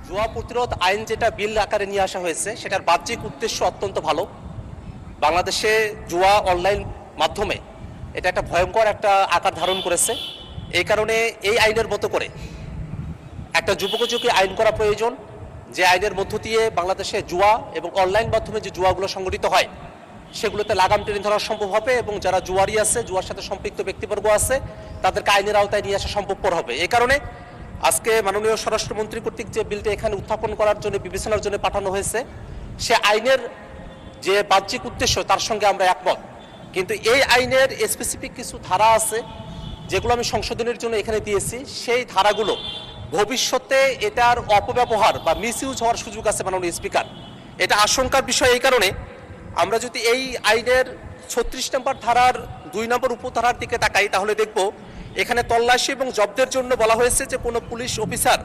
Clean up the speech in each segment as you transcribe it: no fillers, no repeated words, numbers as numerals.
জুয়া প্রতিরোধ আইন যেটা বিল আকারে নিয়ে আসা হয়েছে সেটার বাহ্যিক উদ্দেশ্য অত্যন্ত ভালো। বাংলাদেশে জুয়া অনলাইন মাধ্যমে এটা একটা ভয়ঙ্কর একটা আকার ধারণ করেছে। এই কারণে এই আইনের মতো করে একটা যুগোপযোগী আইন করা প্রয়োজন, যে আইনের মধ্য দিয়ে বাংলাদেশে জুয়া এবং অনলাইন মাধ্যমে যে জুয়াগুলো সংগঠিত হয় সেগুলোতে লাগাম টেনে ধরা সম্ভব হবে এবং যারা জুয়ারি আছে, জুয়ার সাথে সম্পৃক্ত ব্যক্তিবর্গ আছে, তাদেরকে আইনের আওতায় নিয়ে আসা সম্ভবপর হবে। এই কারণে আজকে মাননীয় স্বরাষ্ট্রমন্ত্রী কর্তৃক যে বিলটি এখানে উত্থাপন করার জন্য বিবেচনার জন্য পাঠানো হয়েছে, সে আইনের যে বাহ্যিক উদ্দেশ্য তার সঙ্গে আমরা একমত। কিন্তু এই আইনের স্পেসিফিক কিছু ধারা আছে যেগুলো আমি সংশোধনের জন্য এখানে দিয়েছি। সেই ধারাগুলো ভবিষ্যতে এটার অপব্যবহার বা মিসইউজ হওয়ার সুযোগ আছে মাননীয় স্পিকার। এটা আশঙ্কার বিষয়। এই কারণে আমরা যদি এই আইনের 36 নম্বর ধারার 2 নম্বর উপধারার দিকে তাকাই, তাহলে দেখব এখানে তল্লাশি এবং জব্দের জন্য বলা হয়েছে যে কোনো পুলিশ অফিসার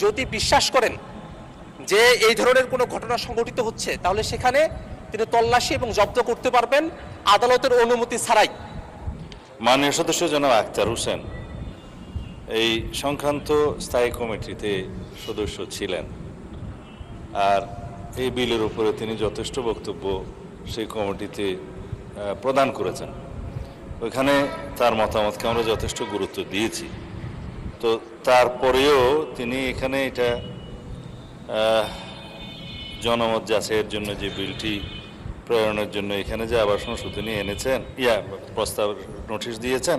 যদি বিশ্বাস করেন যে এই ধরনের কোনো ঘটনা সংঘটিত হচ্ছে, তাহলে সেখানে তিনি তল্লাশি এবং জব্দ করতে পারবেন আদালতের অনুমতি ছাড়াই। মাননীয় সদস্য জনাব আখতার হোসেন এই সংক্রান্ত স্থায়ী কমিটিতে সদস্য ছিলেন, আর এই বিলের উপরে তিনি যথেষ্ট বক্তব্য সেই কমিটিতে প্রদান করেছেন। ওইখানে তার মতামতকে আমরা যথেষ্ট গুরুত্ব দিয়েছি। তো তারপরেও তিনি এখানে এটা জনমত যাচাইয়ের জন্য যে বিলটি প্রেরণের জন্য এখানে যে আবার সংশোধনী এনেছেন, প্রস্তাব নোটিশ দিয়েছেন,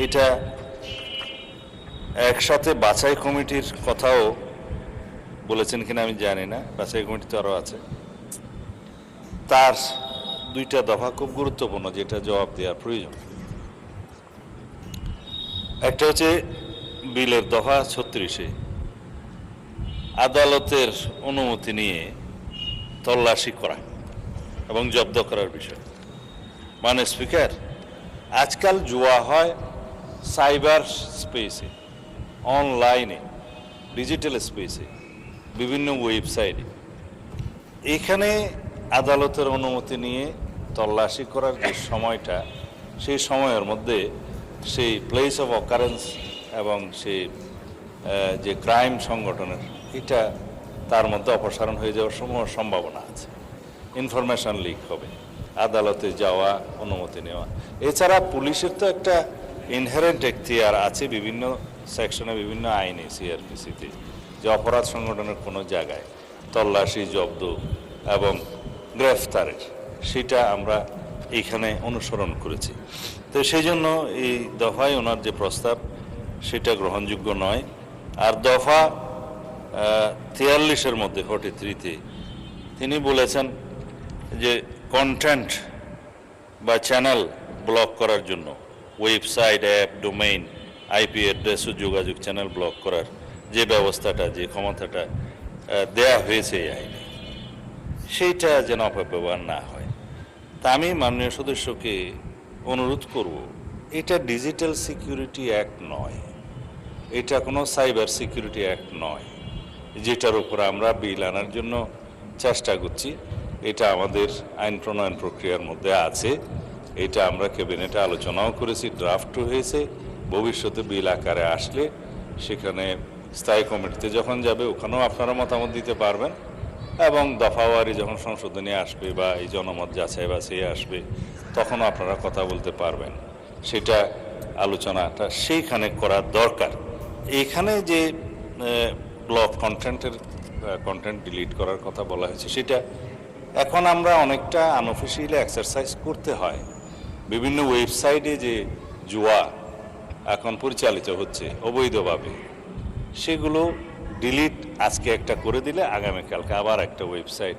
এটা একসাথে বাছাই কমিটির কথাও বলেছেন কিনা আমি জানি না, বাছাই কমিটি তো আরও আছে। তার 2টা দফা খুব গুরুত্বপূর্ণ, যেটা জবাব দেওয়ার প্রয়োজন। একটা হচ্ছে বিলের দফা 36-এ আদালতের অনুমতি নিয়ে তল্লাশি করা এবং জব্দ করার বিষয়। মানে স্পিকার, আজকাল জুয়া হয় সাইবার স্পেসে, অনলাইনে, ডিজিটাল স্পেসে, বিভিন্ন ওয়েবসাইটে। এখানে আদালতের অনুমতি নিয়ে তল্লাশি করার যে সময়টা, সেই সময়ের মধ্যে সেই প্লেস অফ অকারেন্স এবং সেই যে ক্রাইম সংগঠনের এটা তার মধ্যে অপসারণ হয়ে যাওয়ার সম্ভাবনা আছে। ইনফরমেশন লিক হবে, আদালতে যাওয়া, অনুমতি নেওয়া। এছাড়া পুলিশের তো একটা ইনহেরেন্ট এখতিয়ার আছে বিভিন্ন সেকশনে, বিভিন্ন আইনে, সিআরপিসিতে, যে অপরাধ সংগঠনের কোনো জায়গায় তল্লাশি, জব্দ এবং গ্রেফতারের, সেটা আমরা এইখানে অনুসরণ করেছি। তো সেই জন্য এই দফায় ওনার যে প্রস্তাব সেটা গ্রহণযোগ্য নয়। আর দফা 43-এর মধ্যে 43-তে তিনি বলেছেন যে কন্টেন্ট বা চ্যানেল ব্লক করার জন্য website, app, domain, IP address ও যোগাযোগ চ্যানেল ব্লক করার যে ব্যবস্থাটা, যে ক্ষমতাটা দেয়া হয়েছে এই আইনে, সেইটা যেন অপব্যবহার না হয়। তা আমি মাননীয় সদস্যকে অনুরোধ করব, এটা ডিজিটাল সিকিউরিটি অ্যাক্ট নয়, এটা কোনো সাইবার সিকিউরিটি অ্যাক্ট নয়, যেটার উপর আমরা বিল আনার জন্য চেষ্টা করছি। এটা আমাদের আইন প্রণয়ন প্রক্রিয়ার মধ্যে আছে, এটা আমরা ক্যাবিনেটে আলোচনাও করেছি, ড্রাফটও হয়েছে। ভবিষ্যতে বিল আকারে আসলে সেখানে স্থায়ী কমিটিতে যখন যাবে ওখানেও আপনারা মতামত দিতে পারবেন, এবং দফাওয়ারি যখন সংশোধনী আসবে বা এই জনমত যাচাই বাছাই আসবে তখনও আপনারা কথা বলতে পারবেন। সেটা আলোচনাটা সেইখানে করা দরকার। এইখানে যে ব্লক কন্টেন্ট ডিলিট করার কথা বলা হয়েছে, সেটা এখন আমরা অনেকটা আনঅফিসিয়ালি এক্সারসাইজ করতে হয়। বিভিন্ন ওয়েবসাইটে যে জুয়া এখন পরিচালিত হচ্ছে অবৈধভাবে, সেগুলো ডিলিট আজকে একটা করে দিলে আগামীকালকে আবার একটা ওয়েবসাইট